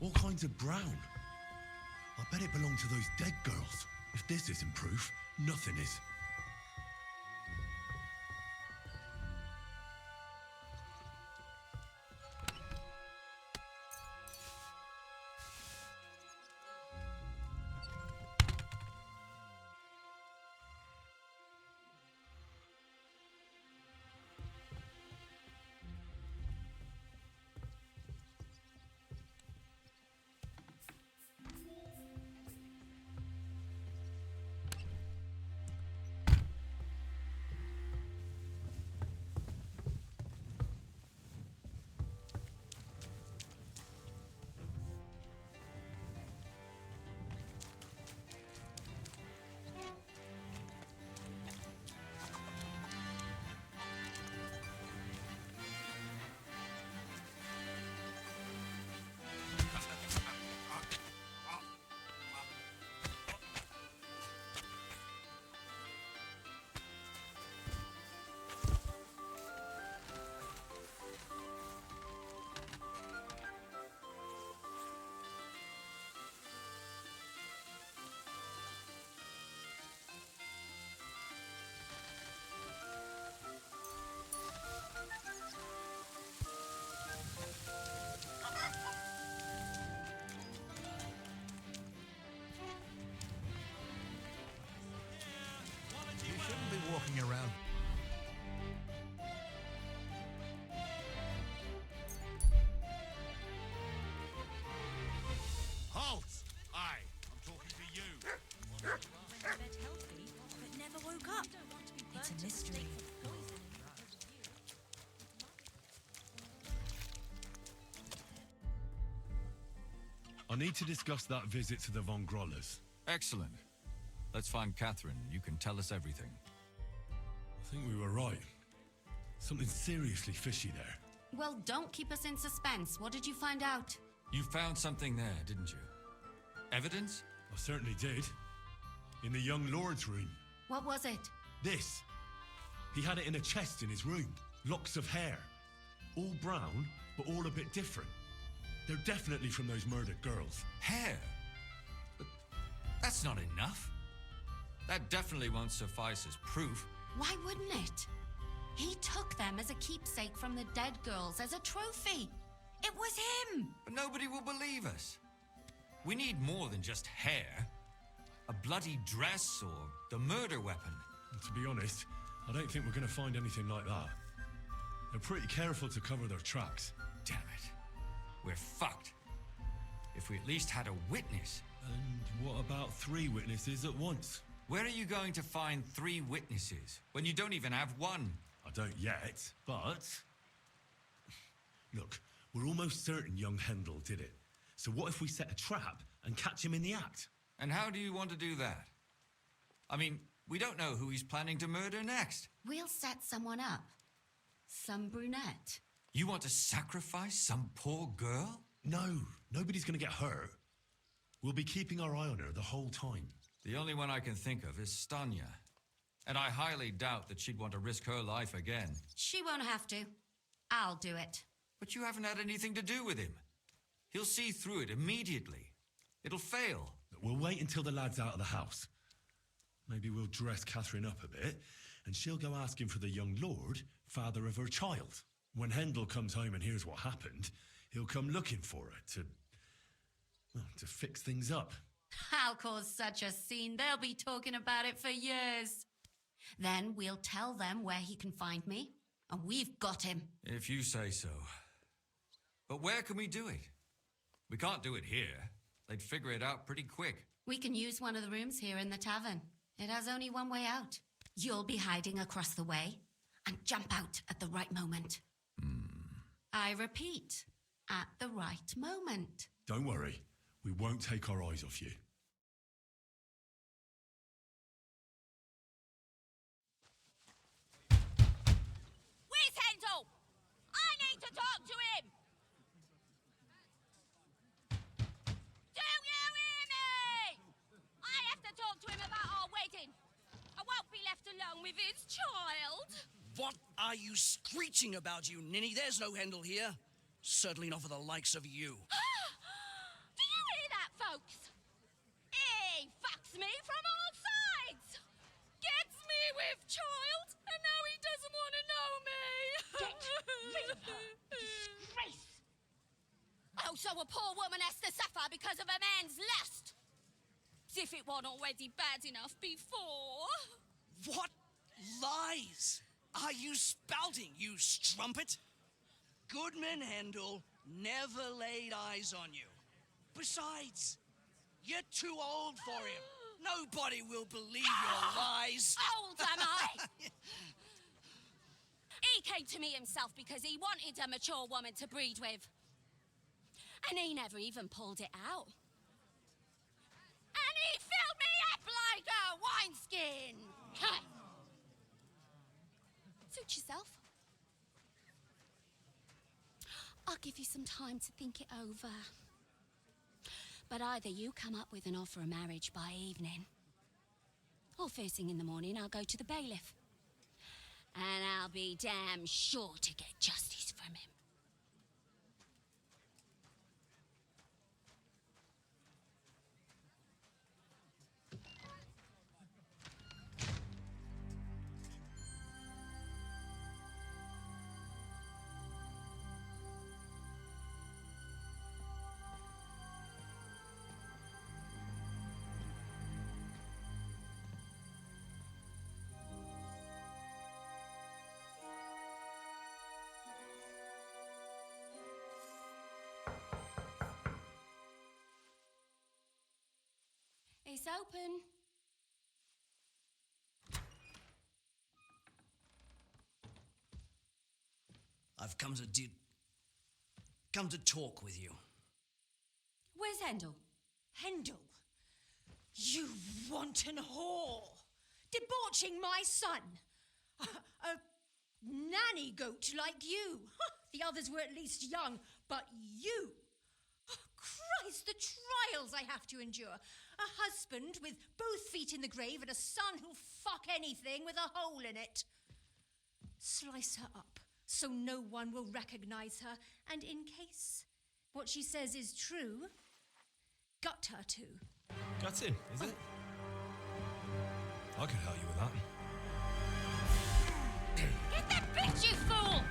All kinds of brown. I bet it belonged to those dead girls. If this isn't proof, nothing is. Walking around. Halt! Aye, I'm talking to you. Healthy, but never woke up. It's a mystery. I need to discuss that visit to the Von Grollers. Excellent. Let's find Catherine. You can tell us everything. I think we were right. Something seriously fishy there. Well, don't keep us in suspense. What did you find out? You found something there, didn't you? Evidence? I certainly did. In the young lord's room. What was it? This. He had it in a chest in his room. Locks of hair. All brown, but all a bit different. They're definitely from those murdered girls. Hair? But that's not enough. That definitely won't suffice as proof. Why wouldn't it? He took them as a keepsake from the dead girls, as a trophy. It was him! But nobody will believe us. We need more than just hair. A bloody dress or the murder weapon. And to be honest, I don't think we're going to find anything like that. They're pretty careful to cover their tracks. Damn it. We're fucked. If we at least had a witness. And what about 3 witnesses at once? Where are you going to find 3 witnesses when you don't even have one? I don't yet, but... Look, we're almost certain young Hendel did it. So what if we set a trap and catch him in the act? And how do you want to do that? I mean, we don't know who he's planning to murder next. We'll set someone up. Some brunette. You want to sacrifice some poor girl? No, nobody's going to get hurt. We'll be keeping our eye on her the whole time. The only one I can think of is Stanya. And I highly doubt that she'd want to risk her life again. She won't have to. I'll do it. But you haven't had anything to do with him. He'll see through it immediately. It'll fail. We'll wait until the lad's out of the house. Maybe we'll dress Catherine up a bit, and she'll go asking for the young lord, father of her child. When Hendel comes home and hears what happened, he'll come looking for her to fix things up. I'll cause such a scene, they'll be talking about it for years. Then we'll tell them where he can find me, and we've got him. If you say so. But where can we do it? We can't do it here. They'd figure it out pretty quick. We can use one of the rooms here in the tavern. It has only one way out. You'll be hiding across the way and jump out at the right moment. I repeat, at the right moment. Don't worry, we won't take our eyes off you. Where's Hendel? I need to talk to him! Do you hear me? I have to talk to him about our wedding. I won't be left alone with his child. What are you screeching about, you ninny? There's no Hendel here. Certainly not for the likes of you. So a poor woman has to suffer because of a man's lust. As if it wasn't already bad enough before. What lies are you spouting, you strumpet? Goodman Handel never laid eyes on you. Besides, you're too old for him. Nobody will believe your lies. Old am I? He came to me himself because he wanted a mature woman to breed with. And he never even pulled it out. And he filled me up like a wineskin. Suit yourself. I'll give you some time to think it over. But either you come up with an offer of marriage by evening, or first thing in the morning I'll go to the bailiff. And I'll be damn sure to get justice from him. It's open. I've come to talk with you. Where's Handel? Handel, you wanton whore, debauching my son. A nanny goat like you. The others were at least young, but you. Christ, the trials I have to endure. A husband with both feet in the grave and a son who'll fuck anything with a hole in it. Slice her up so no one will recognize her, and in case what she says is true, gut her too. Gutting, is it? I could help you with that. Get that bitch, you fool!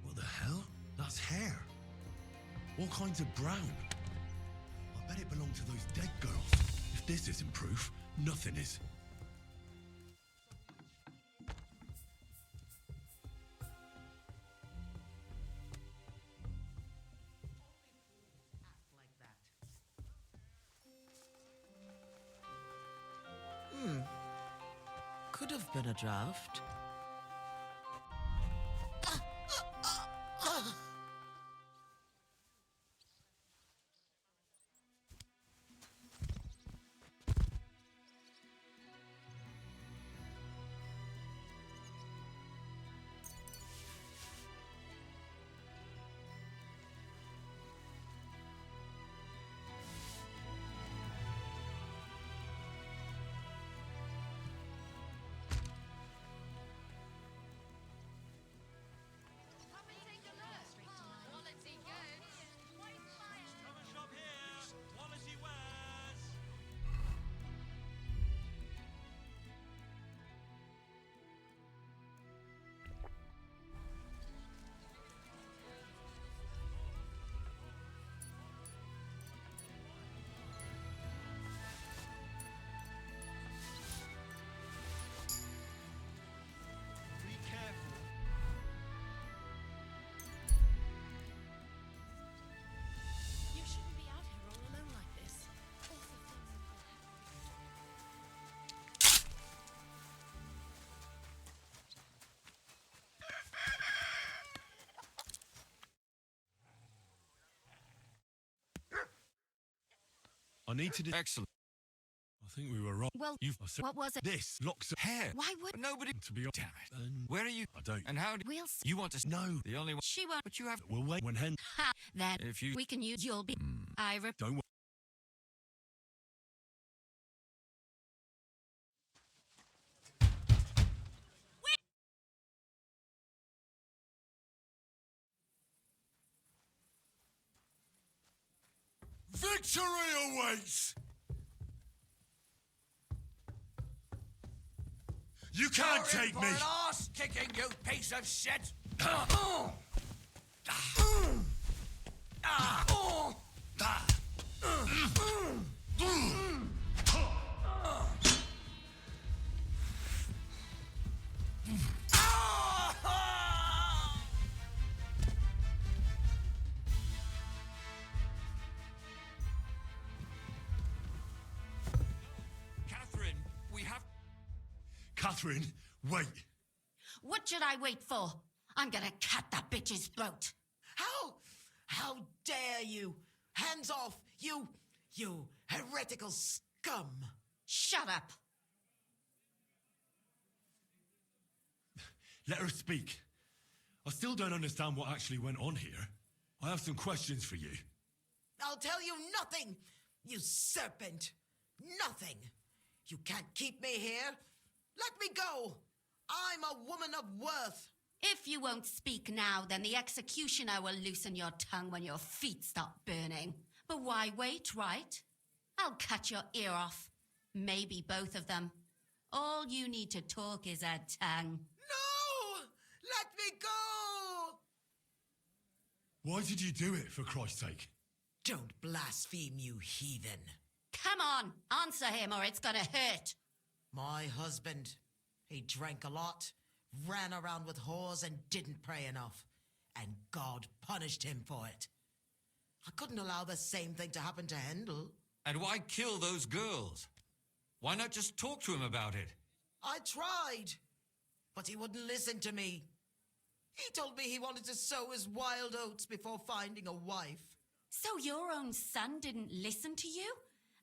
What the hell? That's hair. All kinds of brown. I bet it belonged to those dead girls. If this isn't proof, nothing is. Could have been a draft. need to do... Excellent. I think we were wrong. Well, what was it? This locks... Hair. Why would... Nobody... To be honest... Damn it. Where Where are you? I don't... And how do We'll see. you want to... No. The only one... She won't... But you have... We'll wait when Hen... Ha! Then If you... we can use... You'll be... Don't worry. Victory awaits! You can't take me! Ass kicking, you piece of shit! Catherine, we have... Catherine, wait. What should I wait for? I'm gonna cut that bitch's throat. How dare you? Hands off, you heretical scum. Shut up. Let her speak. I still don't understand what actually went on here. I have some questions for you. I'll tell you nothing, you serpent. Nothing. You can't keep me here. Let me go. I'm a woman of worth. If you won't speak now, then the executioner will loosen your tongue when your feet start burning. But why wait, right? I'll cut your ear off. Maybe both of them. All you need to talk is a tongue. No! Let me go! Why did you do it, for Christ's sake? Don't blaspheme, you heathen. Come on, answer him or it's gonna hurt. My husband, he drank a lot, ran around with whores and didn't pray enough. And God punished him for it. I couldn't allow the same thing to happen to Hendel. And why kill those girls? Why not just talk to him about it? I tried, but he wouldn't listen to me. He told me he wanted to sow his wild oats before finding a wife. So your own son didn't listen to you?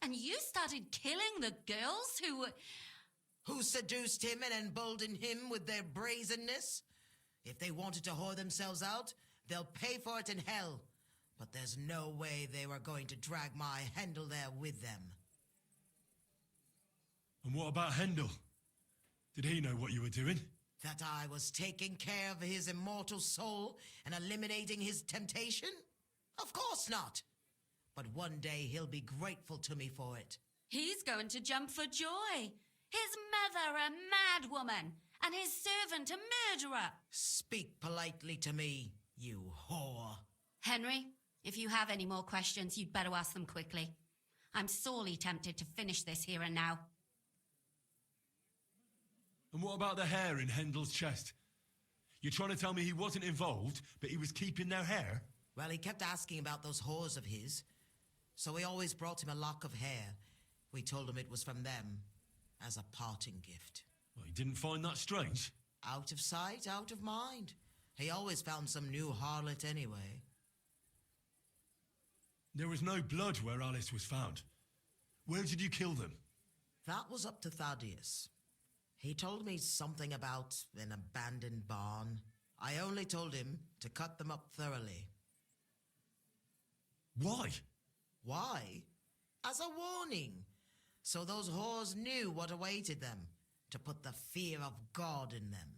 And you started killing the girls Who seduced him and emboldened him with their brazenness? If they wanted to whore themselves out, they'll pay for it in hell. But there's no way they were going to drag my Hendel there with them. And what about Hendel? Did he know what you were doing? That I was taking care of his immortal soul and eliminating his temptation? Of course not. But one day he'll be grateful to me for it. He's going to jump for joy. His mother a mad woman, and his servant a murderer. Speak politely to me, you whore. Henry, if you have any more questions, you'd better ask them quickly. I'm sorely tempted to finish this here and now. And what about the hair in Hendel's chest? You're trying to tell me he wasn't involved, but he was keeping their hair? Well, he kept asking about those whores of his, so we always brought him a lock of hair. We told him it was from them, as a parting gift. Well, he didn't find that strange? Out of sight, out of mind. He always found some new harlot anyway. There was no blood where Alice was found. Where did you kill them? That was up to Thaddeus. He told me something about an abandoned barn. I only told him to cut them up thoroughly. Why? Why? As a warning, so those whores knew what awaited them, to put the fear of God in them.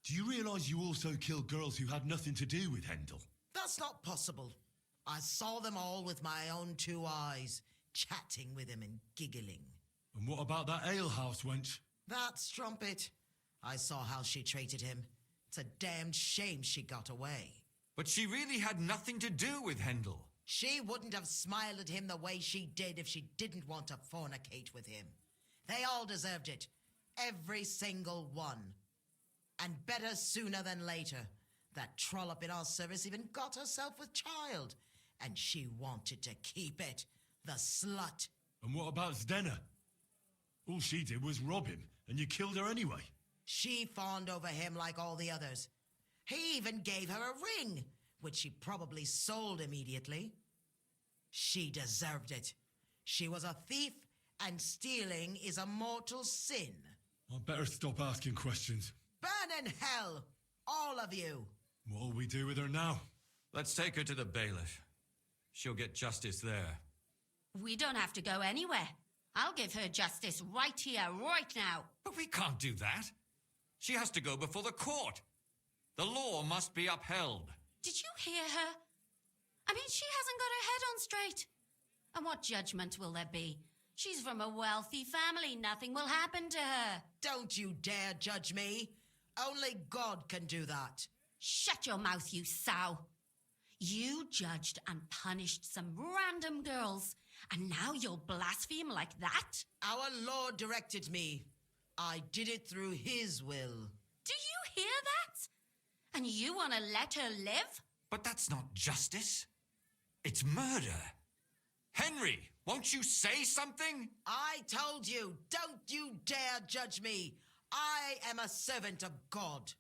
Do you realize you also killed girls who had nothing to do with Hendel? That's not possible. I saw them all with my own 2 eyes, chatting with him and giggling. And what about that alehouse wench? That strumpet. I saw how she treated him. It's a damned shame she got away. But she really had nothing to do with Hendel. She wouldn't have smiled at him the way she did if she didn't want to fornicate with him. They all deserved it. Every single one. And better sooner than later. That trollop in our service even got herself with child. And she wanted to keep it. The slut. And what about Zdenna? All she did was rob him, and you killed her anyway. She fawned over him like all the others. He even gave her a ring, which she probably sold immediately. She deserved it. She was a thief, and stealing is a mortal sin. I'd better stop asking questions. Burn in hell, all of you. What'll we do with her now? Let's take her to the bailiff. She'll get justice there. We don't have to go anywhere. I'll give her justice right here, right now. But we can't do that. She has to go before the court. The law must be upheld. Did you hear her? I mean, she hasn't got her head on straight. And what judgment will there be? She's from a wealthy family. Nothing will happen to her. Don't you dare judge me. Only God can do that. Shut your mouth, you sow. You judged and punished some random girls, and now you'll blaspheme like that? Our Lord directed me. I did it through His will. Do you hear that? And you want to let her live? But that's not justice. It's murder. Henry, won't you say something? I told you, don't you dare judge me. I am a servant of God.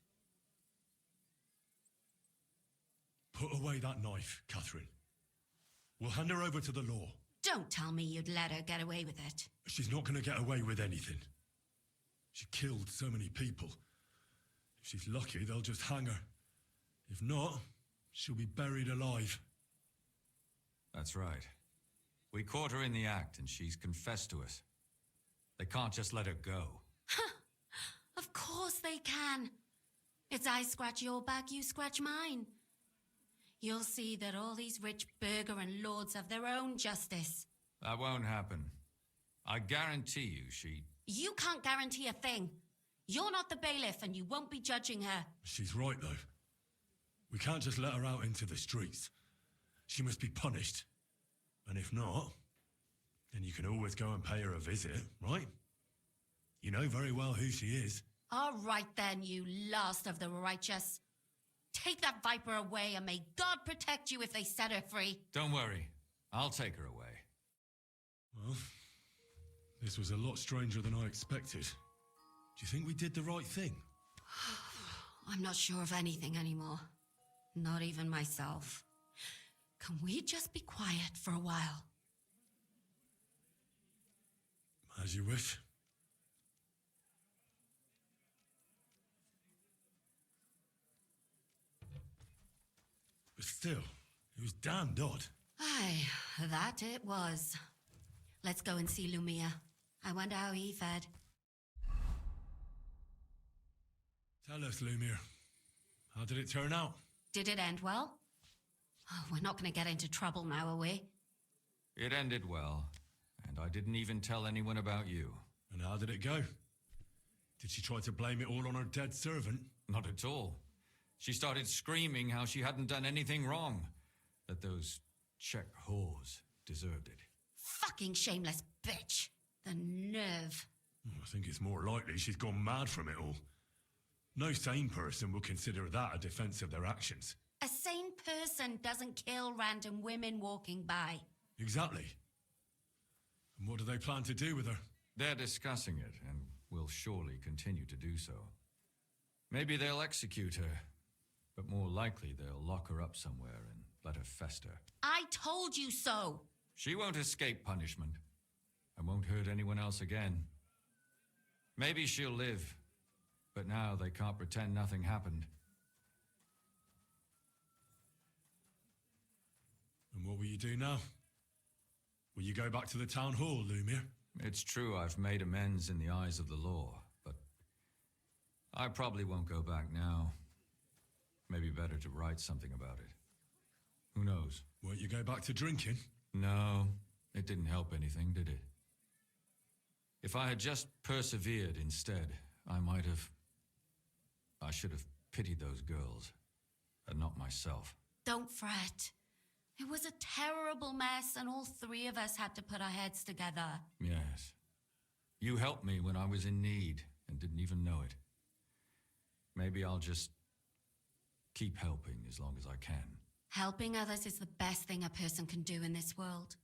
Put away that knife, Catherine. We'll hand her over to the law. Don't tell me you'd let her get away with it. She's not going to get away with anything. She killed so many people. If she's lucky, they'll just hang her. If not, she'll be buried alive. That's right. We caught her in the act and she's confessed to us. They can't just let her go. Of course they can. It's I scratch your back, you scratch mine. You'll see that all these rich burgher and lords have their own justice. That won't happen. I guarantee you she... You can't guarantee a thing. You're not the bailiff and you won't be judging her. She's right, though. We can't just let her out into the streets. She must be punished. And if not, then you can always go and pay her a visit, right? You know very well who she is. All right then, you last of the righteous. Take that viper away and may God protect you if they set her free. Don't worry. I'll take her away. Well, this was a lot stranger than I expected. Do you think we did the right thing? I'm not sure of anything anymore. Not even myself. Can we just be quiet for a while? As you wish. But still, it was damned odd. Aye, that it was. Let's go and see Lumia. I wonder how he fared. Tell us, Lumiere. How did it turn out? Did it end well? Oh, we're not going to get into trouble now, are we? It ended well, and I didn't even tell anyone about you. And how did it go? Did she try to blame it all on her dead servant? Not at all. She started screaming how she hadn't done anything wrong, that those Czech whores deserved it. Fucking shameless bitch. The nerve. I think it's more likely she's gone mad from it all. No sane person will consider that a defense of their actions. A sane person doesn't kill random women walking by. Exactly. And what do they plan to do with her? They're discussing it, and will surely continue to do so. Maybe they'll execute her, but more likely they'll lock her up somewhere and let her fester. I told you so. She won't escape punishment, and won't hurt anyone else again. Maybe she'll live, but now they can't pretend nothing happened. And what will you do now? Will you go back to the town hall, Lumiere? It's true I've made amends in the eyes of the law, but I probably won't go back now. Maybe better to write something about it. Who knows? Won't you go back to drinking? No, it didn't help anything, did it? If I had just persevered instead, I should have pitied those girls, and not myself. Don't fret. It was a terrible mess, and all three of us had to put our heads together. Yes. You helped me when I was in need, and didn't even know it. Maybe I'll just keep helping as long as I can. Helping others is the best thing a person can do in this world.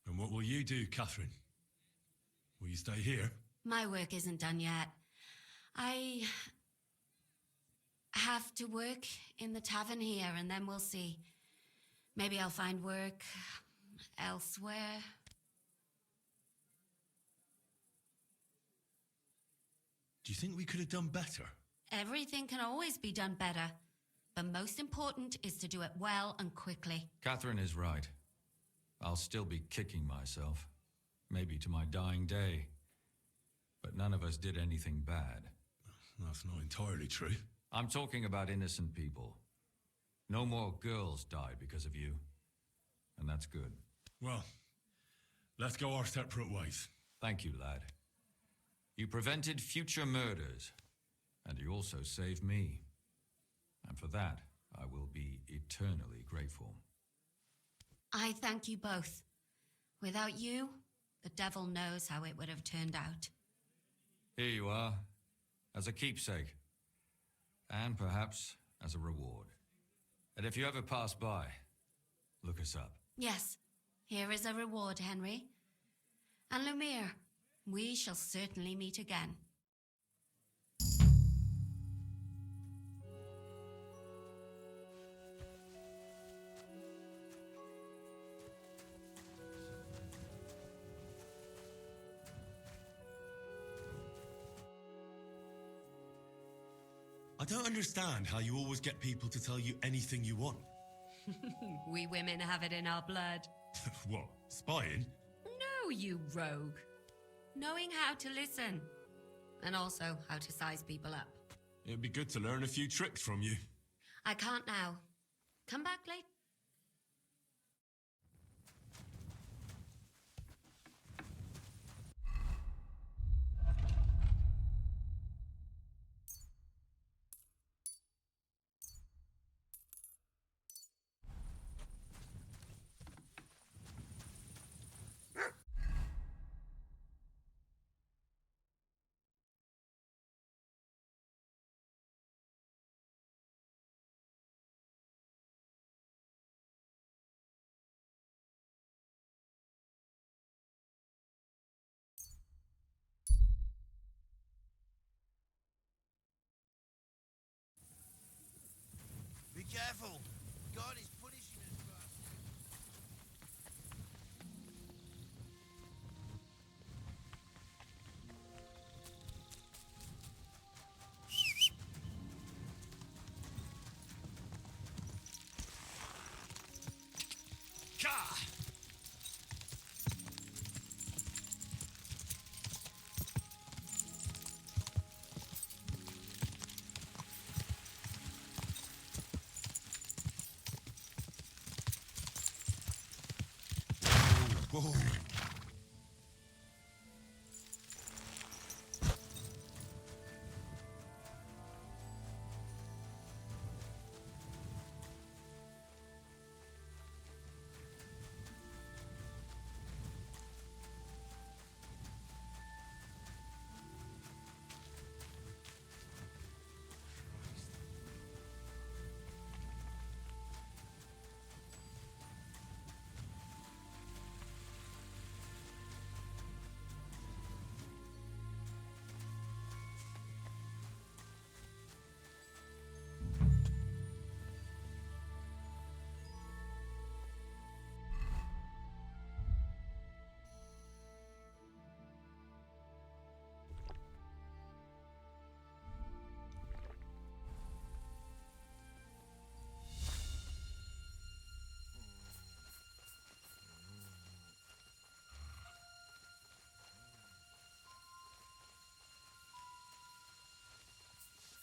And what will you do, Catherine? Will you stay here? My work isn't done yet. I have to work in the tavern here, and then we'll see. Maybe I'll find work elsewhere. Do you think we could have done better? Everything can always be done better. The most important is to do it well and quickly. Catherine is right. I'll still be kicking myself. Maybe to my dying day. But none of us did anything bad. That's not entirely true. I'm talking about innocent people. No more girls died because of you. And that's good. Well, let's go our separate ways. Thank you, lad. You prevented future murders. And you also saved me. And for that, I will be eternally grateful. I thank you both. Without you, the devil knows how it would have turned out. Here you are, as a keepsake. And perhaps as a reward. And if you ever pass by, look us up. Yes, here is a reward, Henry. And Lumiere, we shall certainly meet again. I don't understand how you always get people to tell you anything you want. We women have it in our blood. What, spying? No, you rogue. Knowing how to listen. And also how to size people up. It'd be good to learn a few tricks from you. I can't now. Come back later. Be careful. God is punishing us for our sins. Ka! Whoa.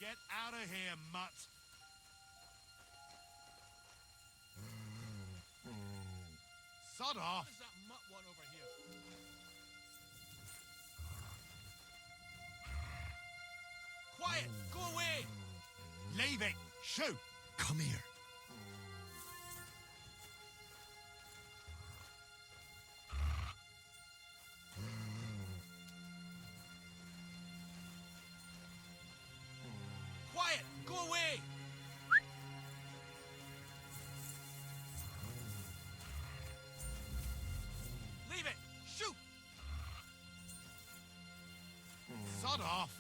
Get out of here, mutt! Sod off! What does that mutt want over here? Quiet! Go away! Leave it! Shoot! Come here. Quiet! Go away! Leave it! Shoot! Sod off!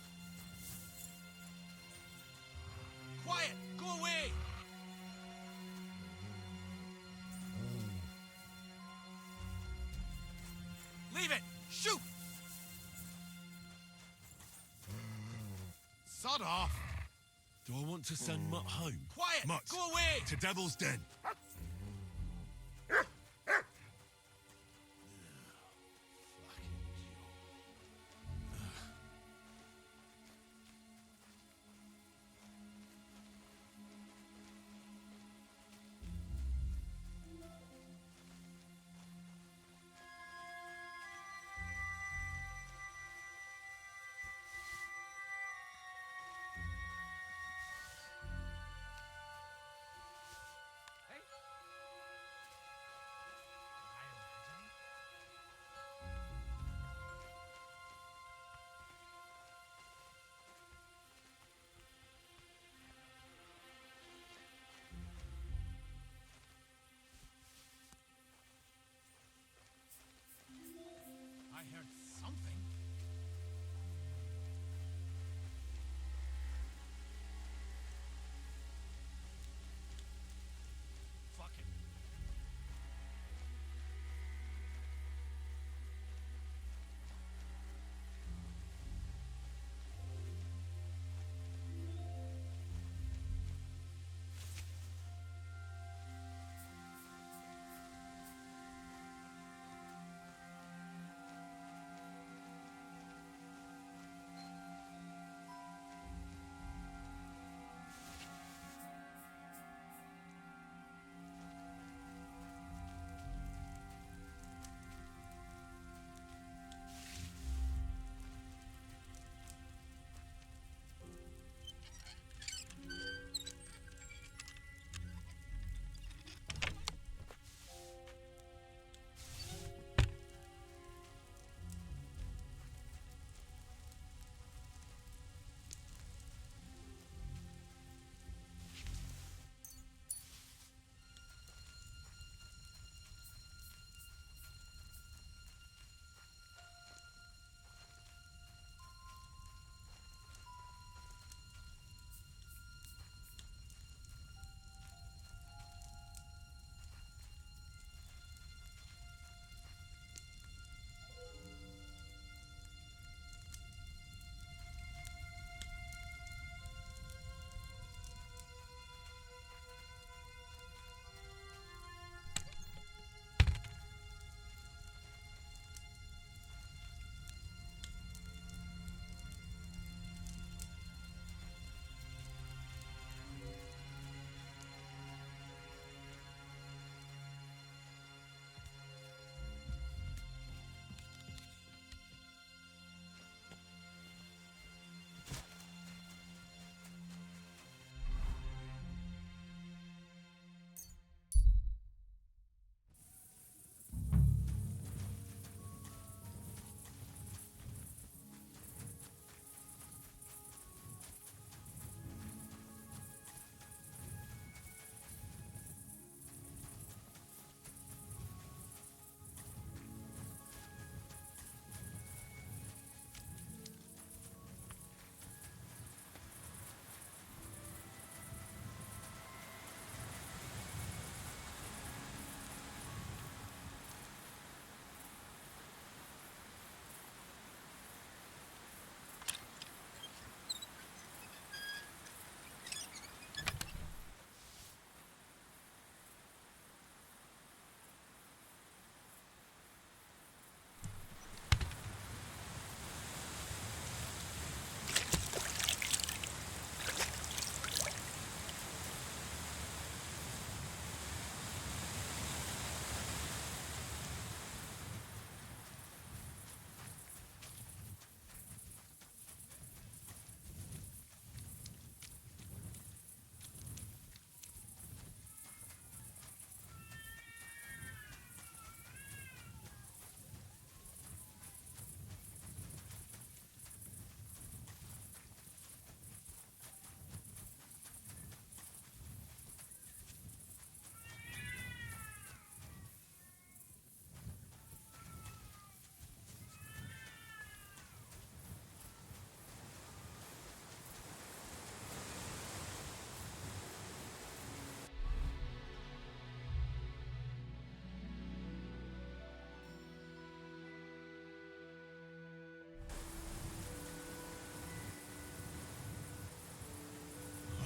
Quiet! Go away! Leave it! Shoot! Sod off! Do I want to send Mutt home? Quiet! Mutt, Go away! to Devil's Den.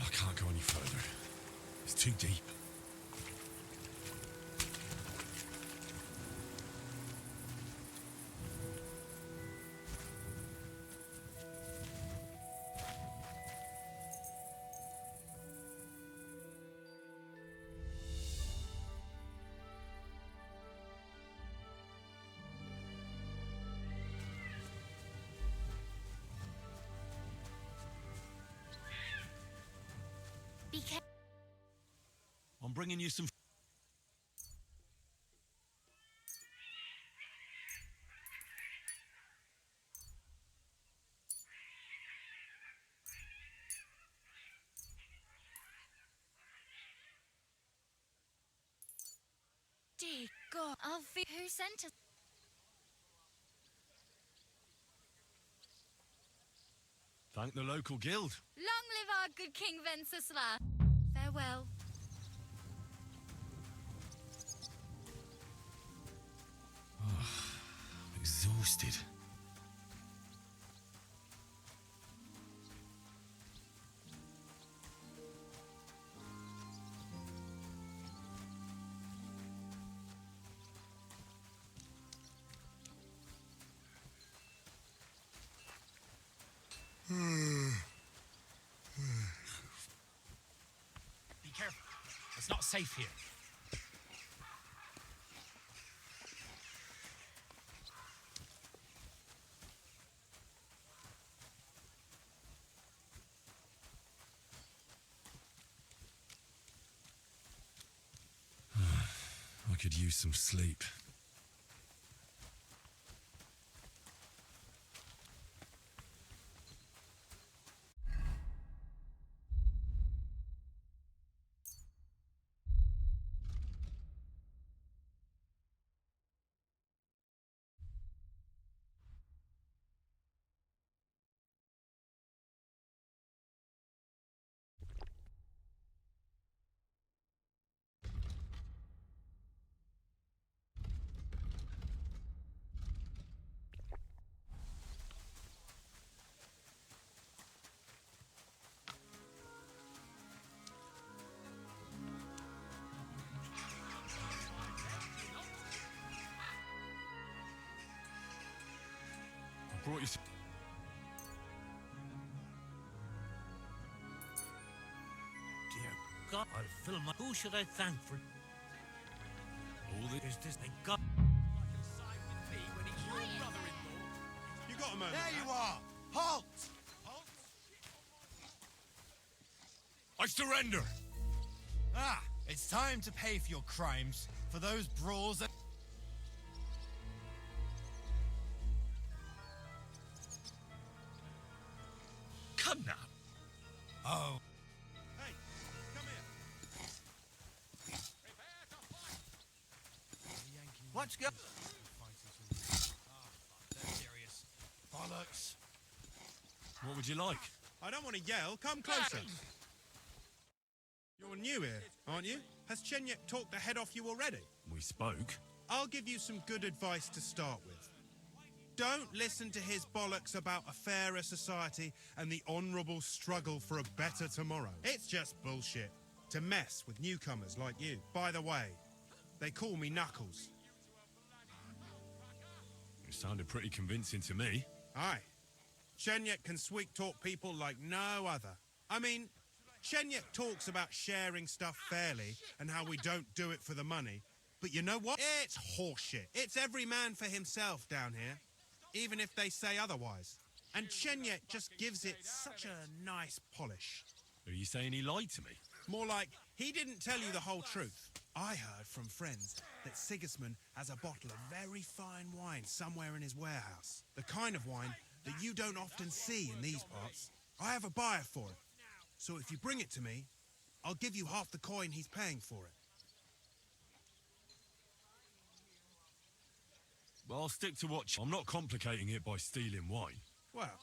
I can't go any further. It's too deep. Be careful. I'm bringing you some... Dear God, who sent us? Thank the local guild. Long live our good King Venceslas. Farewell. Exhausted. Be careful. It's not safe here. I could use some sleep. I brought you some... Dear God, I'll fill my... Who should I thank for... All the... Is this... They got... You got a moment, There you are! Halt! I surrender! Ah, it's time to pay for your crimes, for those brawls that... Come now! Oh. Hey, come here! What's go... That's serious. Bollocks. What would you like? I don't want to yell. Come closer. You're new here, aren't you? Has Chenyek talked the head off you already? We spoke. I'll give you some good advice to start with. Don't listen to his bollocks about a fairer society and the honourable struggle for a better tomorrow. It's just bullshit to mess with newcomers like you. By the way, they call me Knuckles. You sounded pretty convincing to me. Aye. Chenyek can sweet-talk people like no other. I mean, Chenyek talks about sharing stuff fairly and how we don't do it for the money. But you know what? It's horseshit. It's every man for himself down here, even if they say otherwise. And Chenyek just gives it such a nice polish. Are you saying he lied to me? More like, he didn't tell you the whole truth. I heard from friends that Sigismund has a bottle of very fine wine somewhere in his warehouse. The kind of wine that you don't often see in these parts. I have a buyer for it. So if you bring it to me, I'll give you half the coin he's paying for it. Well, I'll stick to what... I'm not complicating it by stealing wine. Well,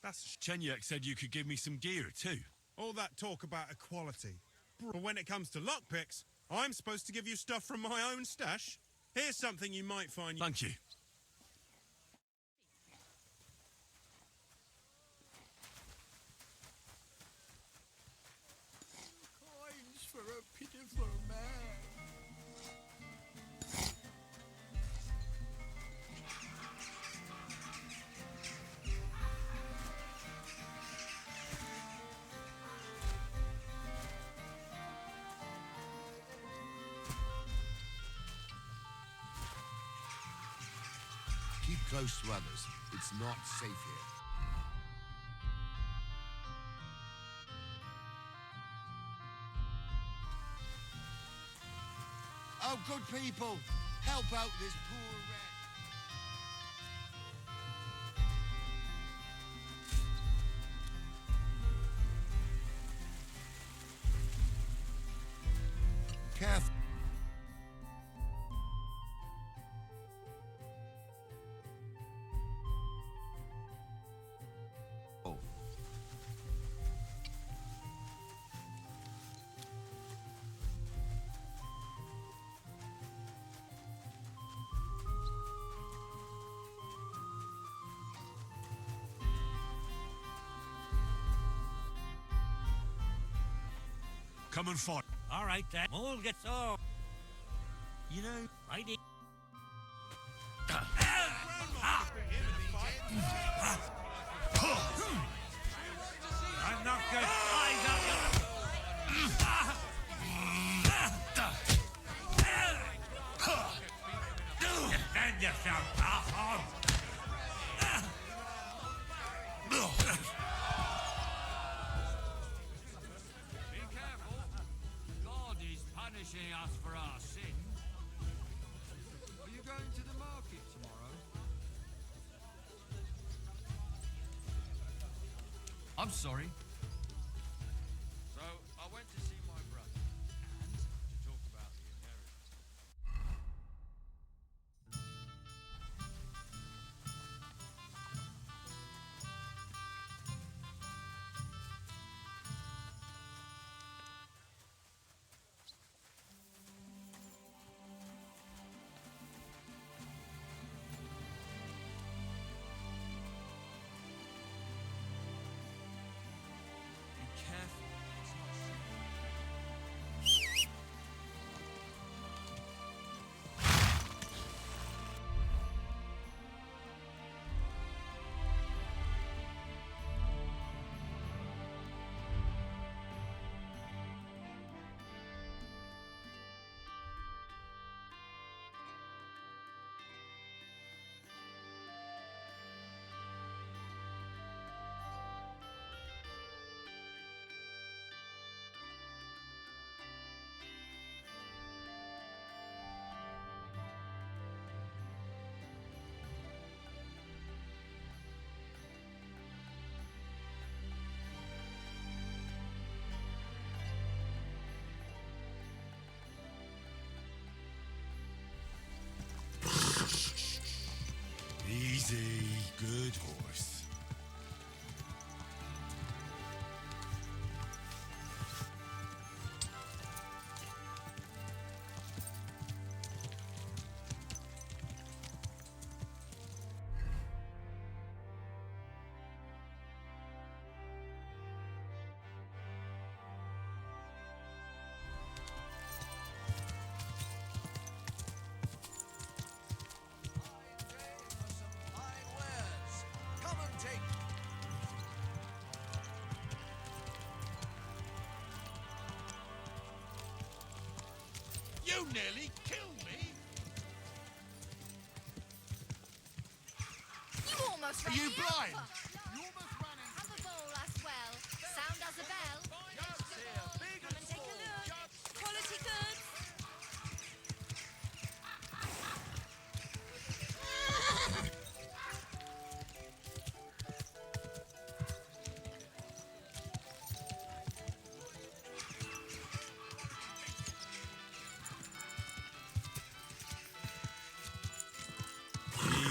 that's... Chenyek said you could give me some gear, too. All that talk about equality. But when it comes to lockpicks, I'm supposed to give you stuff from my own stash. Here's something you might find... Thank you. close to others. It's not safe here. Oh, good people, help out this poor wretch. Careful. Oh. Come and fight. All right, then. All gets all. You know, I did. I'm not good. Eyes out your... Defend yourself, asshole! Be careful. God is punishing us for our sins. Are you going to the market tomorrow? I'm sorry. So, I went to see my brother and to talk about the inheritance. Be careful. It's not safe. Easy, good horse. Come and take. You nearly killed me. You almost Are ran you me blind? over. You almost ran into Have a bowl as well. Sound as a bell. Come and take a look. Quality goods.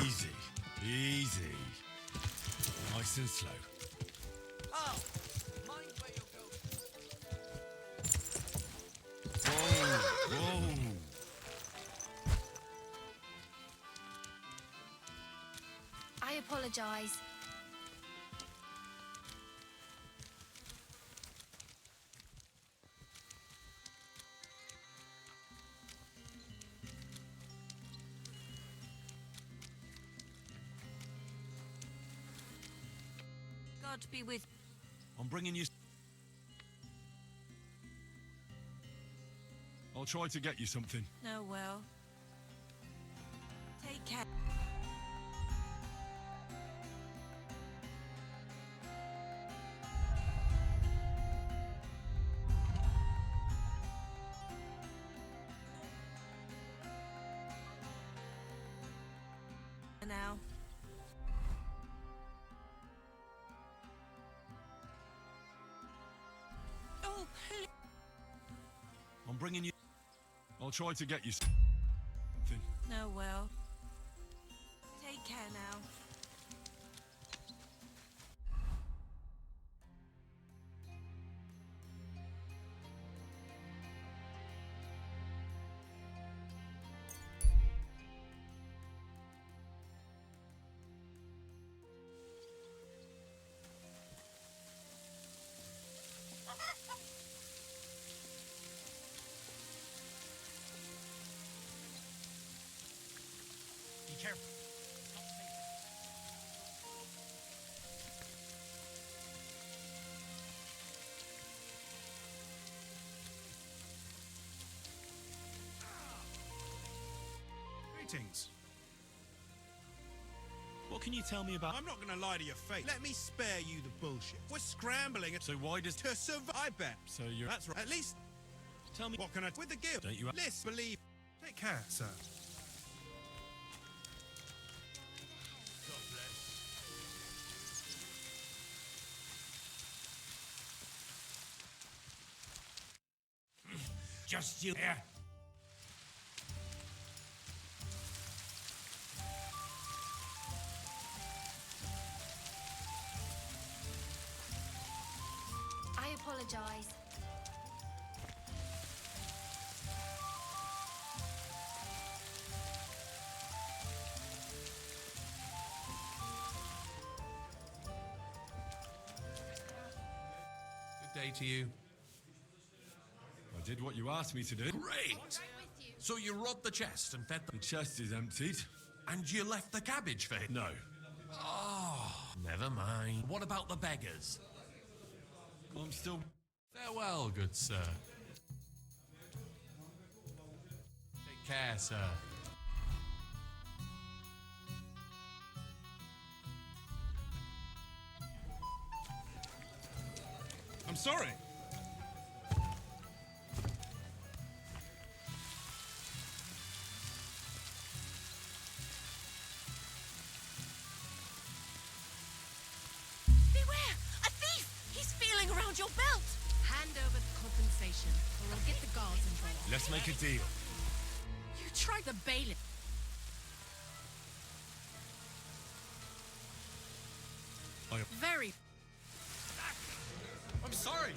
Easy, easy. Nice and slow. Oh, mind where you go. Whoa, whoa. I apologize. God be with. I'm bringing you... I'll try to get you something. Oh, well. Take care. Now. Oh, please. I'm bringing you... I'll try to get you something. No, well. Take care now. Be careful. Greetings. What can you tell me about... I'm not going to lie to your face. Let me spare you the bullshit. We're scrambling So why does... to survive. I bet. So you're... That's right. At least, Tell me... what can I... With the guild. Don't you... Listen, believe. Take care, sir. Just you there. I apologize. Good day to you. I did what you asked me to do. Great! So you robbed the chest and fed The chest is emptied. And you left the cabbage for him? No. Oh, never mind. What about the beggars? I'm still... Farewell, good sir. Take care, sir. I'm sorry. Beware! A thief! He's feeling around your belt! Hand over the compensation, or we'll get the guards involved. Let's make a deal. You tried the bailiff. Very. I'm sorry.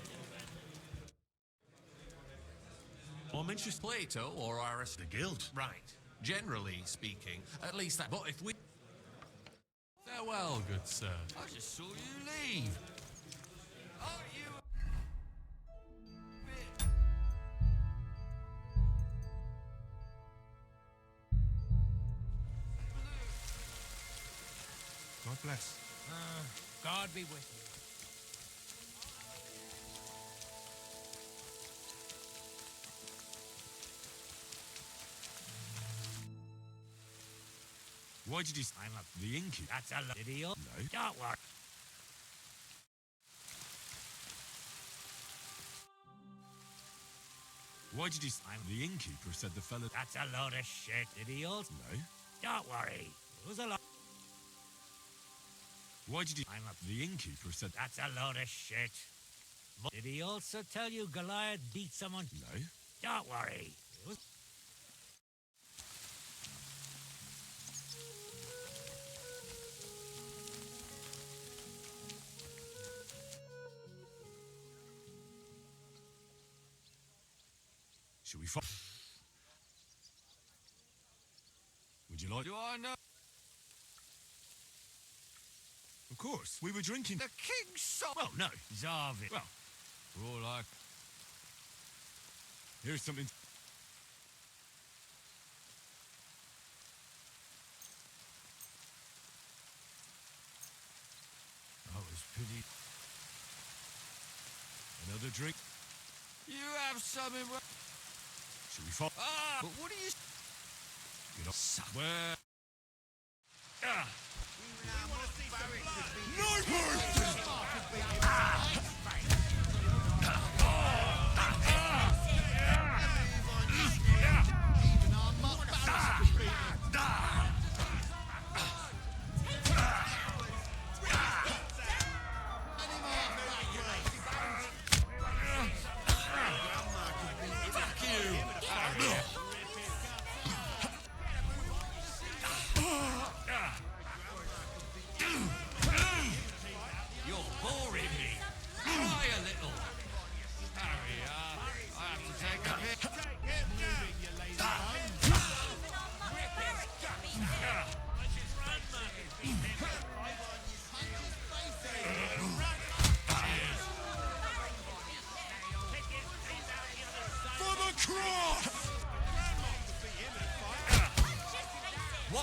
I'm interested... Plato or Aris? The guild. Right. Generally speaking, at least that. But if we... Farewell, good sir. I just saw you leave. Oh, you... God bless. God be with you. Why did you... I'm up. The innkeeper? That's a lot. Idiot. No. Don't worry. Why did you... The innkeeper said the fella... That's a load of shit, idiot. No. Don't worry. It was a lot. Why did you... I'm up. The innkeeper said... That's a load of shit. Did he also tell you Goliath beat someone? No. Don't worry. It was... Should we fight? Would you like... Do I know? Of course. We were drinking... The king's son. Well, no. Zarvin. Well, For all I... here's something... That was pretty... Another drink? You have something... Should we fight? Ah! But what do you... Get off. Where...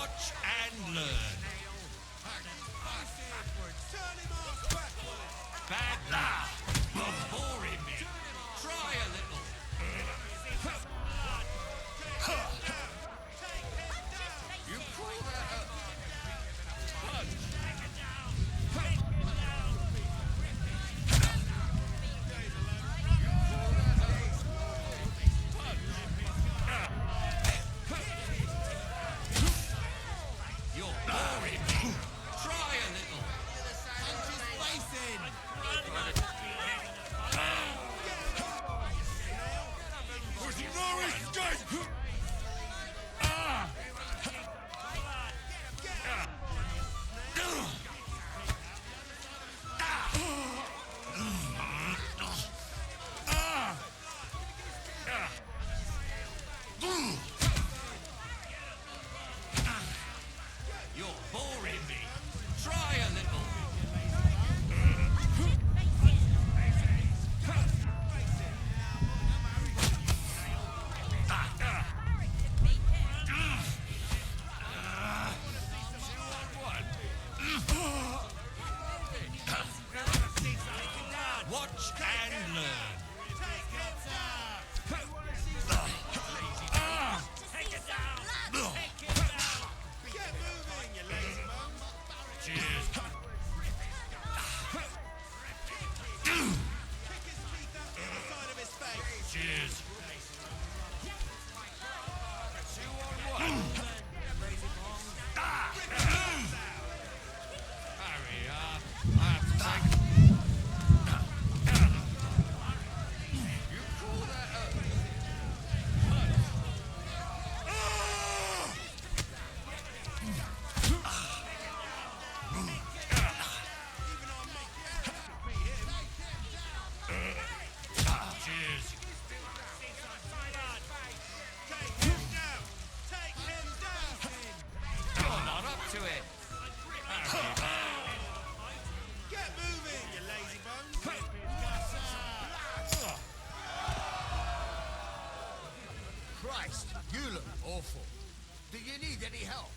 Watch and learn. Turn him ass backwards. Bad lad. You're boring me. Try a little. You call that a punch? You're boring me. Try a little. Punch his face in. There's no escape! You're boring me. Try a little. Watch and learn. Get moving, you lazy bum. Cheers. Kick his teeth out the other side of his face. Cheers. 2 on 1. Hurry up. I have to take. You call that a punch? Cheers. Take him down. Take him down. You're not up to it. Hurry up. Get moving, you lazy bones. Christ, you look awful. Do you need any help?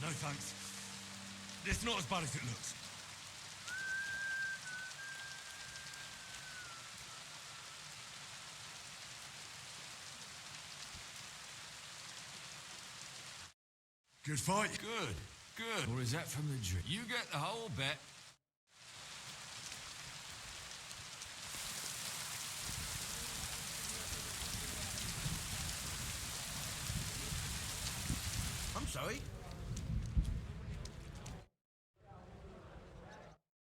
No thanks. It's not as bad as it looks. Good fight. Good. Good. Or is that from the drink? You get the whole bet. I'm sorry.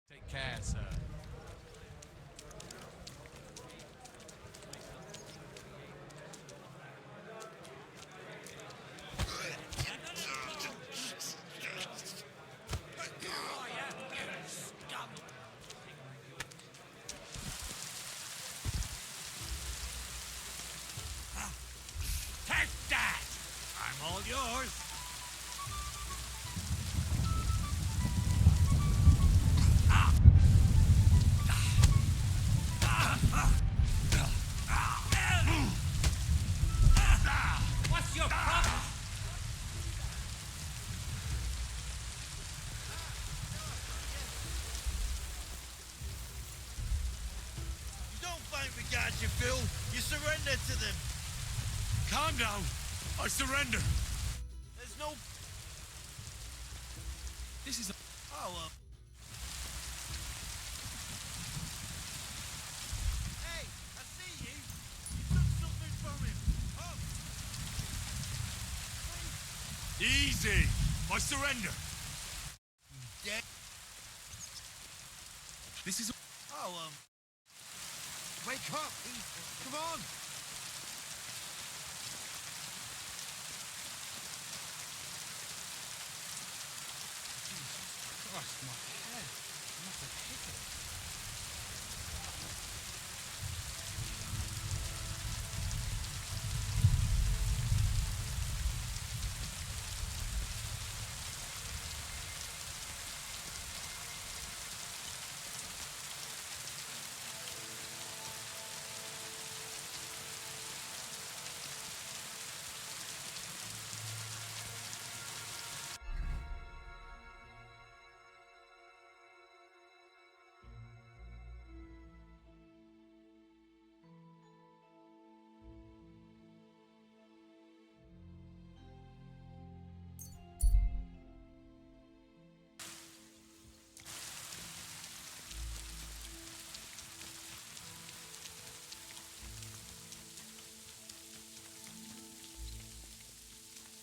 Take care, sir. Take that! I'm all yours. What's your problem? You don't fight we got you, Phil. You surrender to them. Calm down. I surrender. There's no... This is a... Oh, well. Hey, I see you. You took something from him. Oh. Easy. I surrender. Dead. This is... Oh, wake up! Come on! Christ, my head. I must have hit it.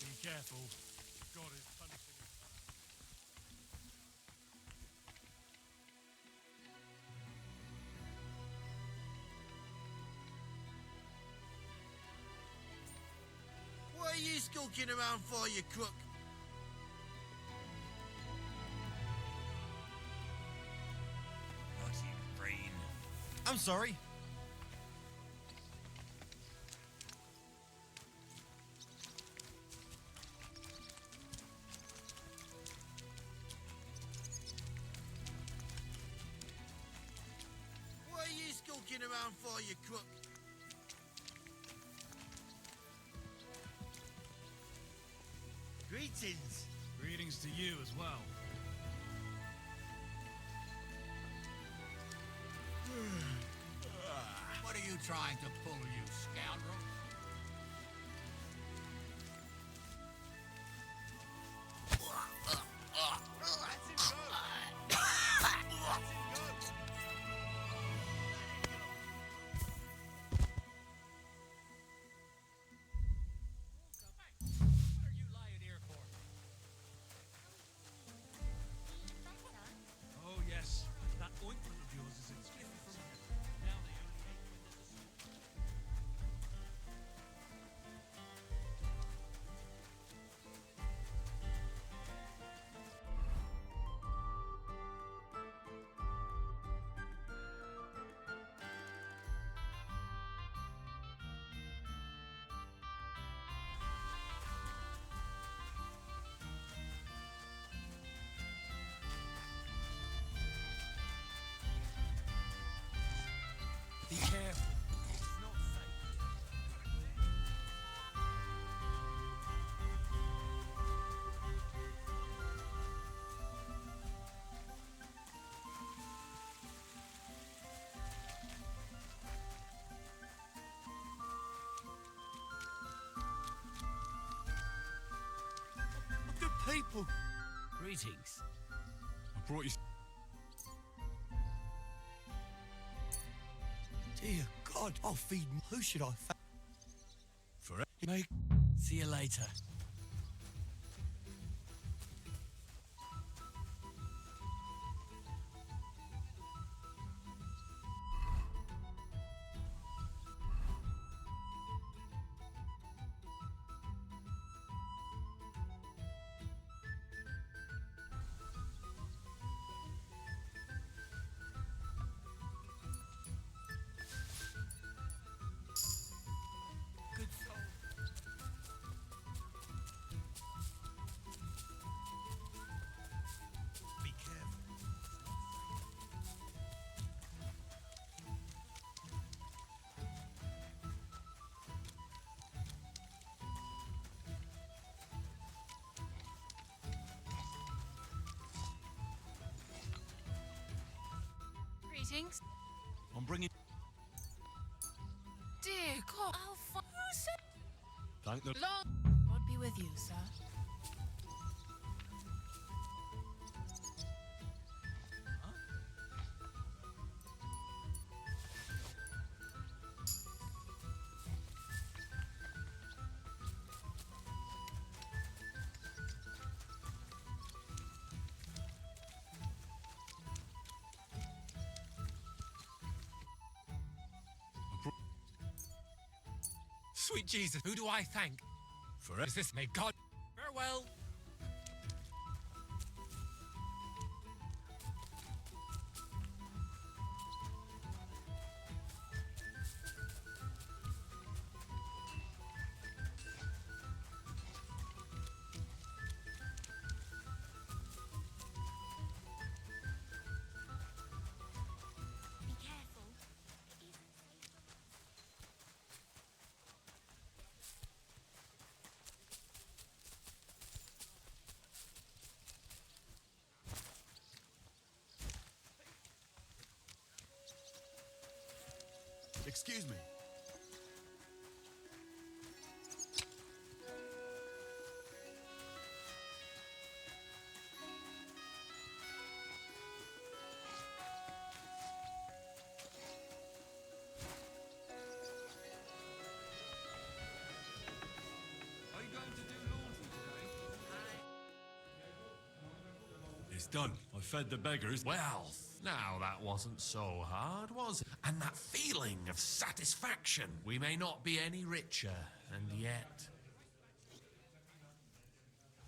Be careful. God is punishing us. What are you skulking around for, you crook? Bloody brain. I'm sorry. What are you skulking around for, you crook? Greetings. Greetings to you as well. What are you trying to pull, you scoundrel? Oh, yes. That ointment of yours is expensive from now they only hate when there's a Be careful. It's not safe. Good people. Greetings. I brought you... Dear God, I'll feed. Who should I For make? See you later. Good soul. Be careful. Greetings. I'm bringing... Dear God, how far Thank the... long? God be with you, sir. Sweet Jesus, who do I thank? For it. Is this may God... Farewell. Be careful. It isn't safe. Excuse me. Are you going to do laundry today? It's done. I fed the beggars. Well, now that wasn't so hard, was it? And that feeling of satisfaction. We may not be any richer, and yet...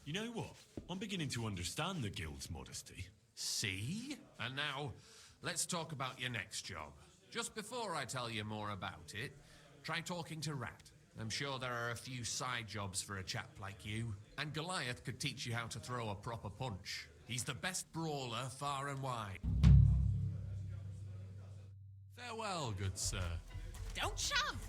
You know what? I'm beginning to understand the guild's modesty. See? And now, let's talk about your next job. Just before I tell you more about it, try talking to Rat. I'm sure there are a few side jobs for a chap like you. And Goliath could teach you how to throw a proper punch. He's the best brawler far and wide. Farewell, good sir. Don't shove!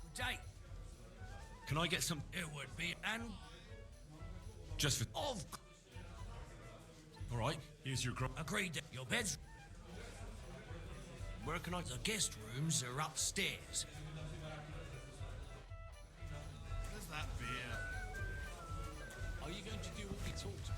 Good day. Can I get some... It would be an... Just for... Of... All right, here's your grub. Agreed. Your bed's... Where can I... The guest rooms are upstairs. There's that beer. Are you going to do what we talked about?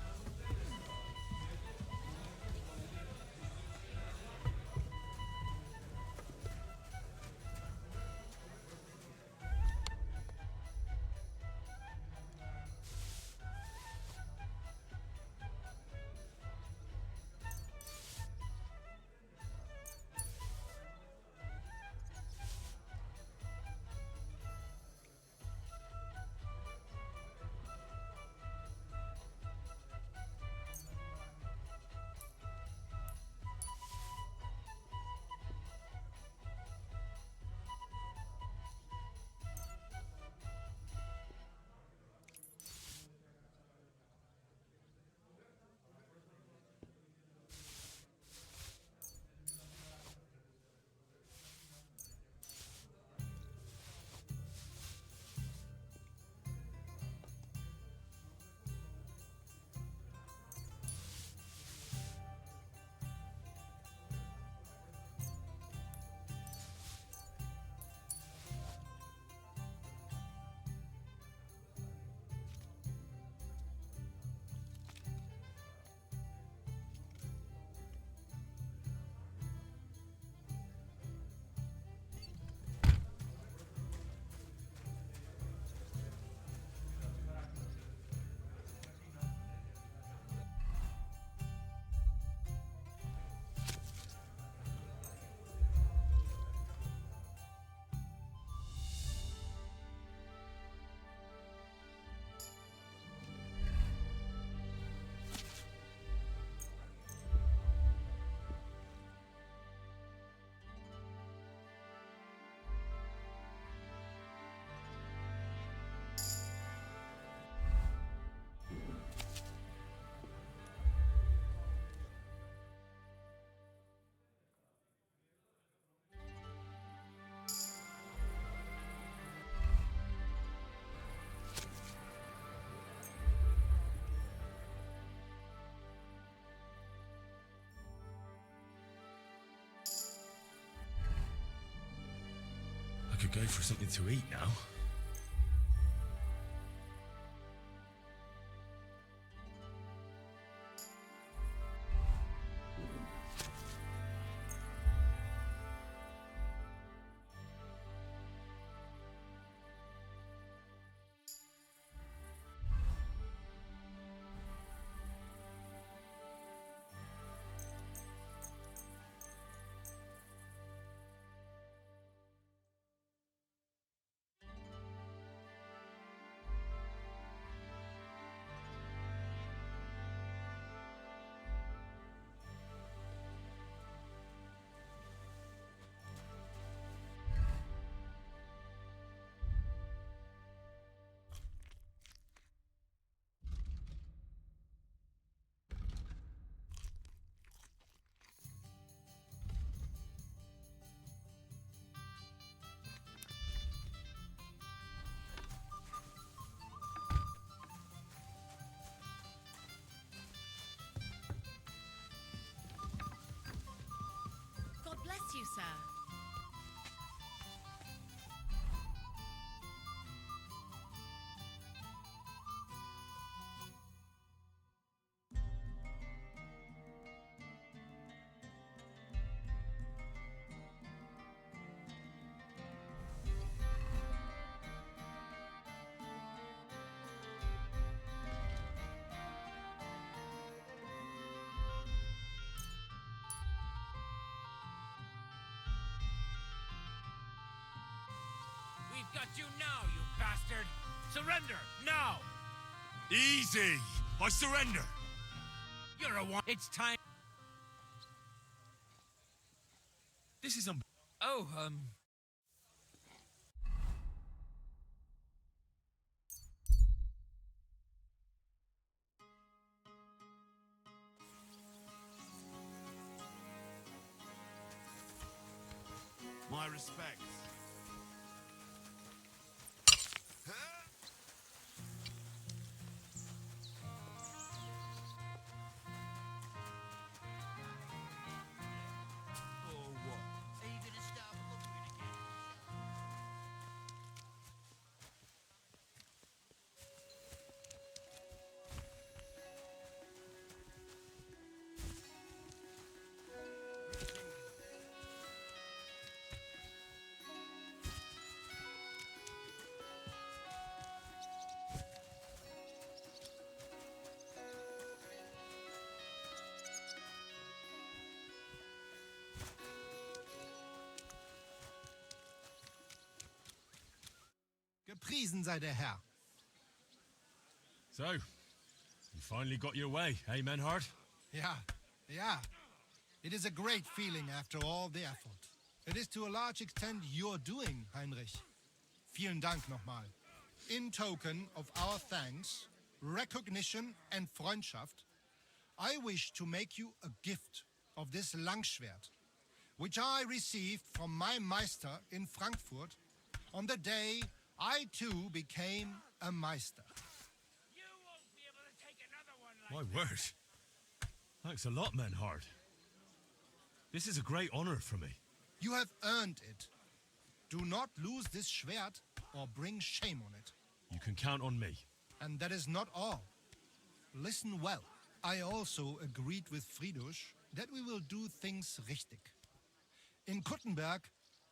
go for something to eat now. God bless you, sir. We've got you now, you bastard! Surrender, now! Easy! I surrender! You're a one. It's time. This is Oh, My respects. Gepriesen sei der Herr. So, you finally got your way, eh, Menhard? Ja, ja. It is a great feeling after all the effort. It is to a large extent your doing, Heinrich. Vielen Dank nochmal. In token of our thanks, recognition and Freundschaft, I wish to make you a gift of this Langschwert, which I received from my Meister in Frankfurt on the day I too became a Meister. you won't be able to take another one like My word. Thanks a lot, Menhard. This is a great honor for me. You have earned it. Do not lose this Schwert or bring shame on it. You can count on me. And that is not all. Listen well. I also agreed with Friedrich that we will do things richtig. In Kuttenberg,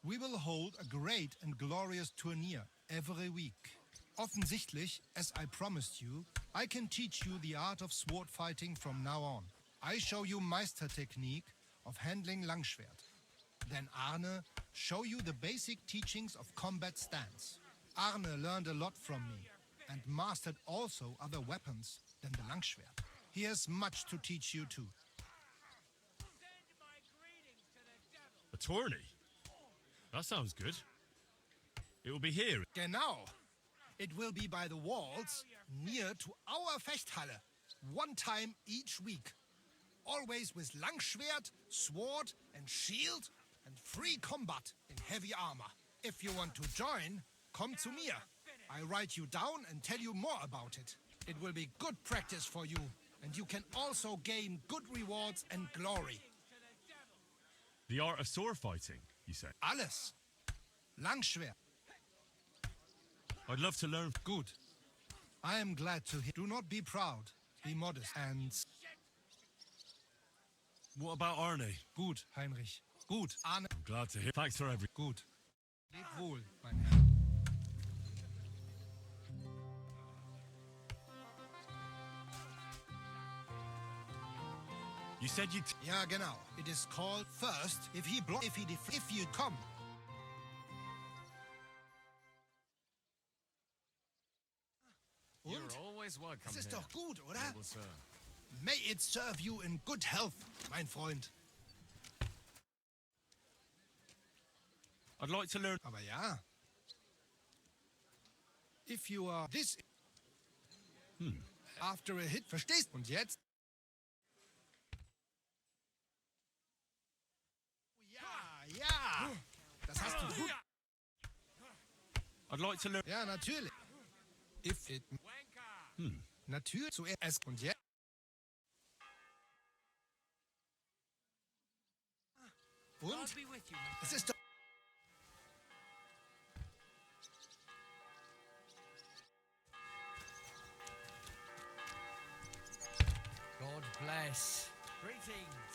we will hold a great and glorious tourney every week. Offensichtlich, as I promised you, I can teach you the art of sword fighting from now on. I show you Meister technique of handling Langschwert. Then Arne show you the basic teachings of combat stance. Arne learned a lot from me and mastered also other weapons than the Langschwert. He has much to teach you too. A tourney? That sounds good. It will be here. Genau. It will be by the walls near to our Fechthalle, one time each week. Always with Langschwert, sword and shield and free combat in heavy armor. If you want to join, come to mir. I write you down and tell you more about it. It will be good practice for you, and you can also gain good rewards and glory. The art of sword fighting, you say? Alles. Langschwert, I'd love to learn. Good. I am glad to hear. Do not be proud. Be modest. And What about Arnie? gut, Heinrich. Gut, Arne. I'm glad to hear. Thanks for every. Gut. Leb wohl, mein Herr. You said you'd. Ja, genau. It is called first. If he block, if you come. Und? You're always welcome Das ist here, doch gut, oder? noble sir. May it serve you in good health, mein Freund. I'd like to learn. Aber ja. If you are this. After a hit, verstehst? Und jetzt? Ja, ja. Das hast du gut. I'd like to learn. Ja, natürlich. If it. Natürlich zuerst und jetzt. Und? God be with you. Es ist doch. God bless. Greetings.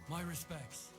My respects.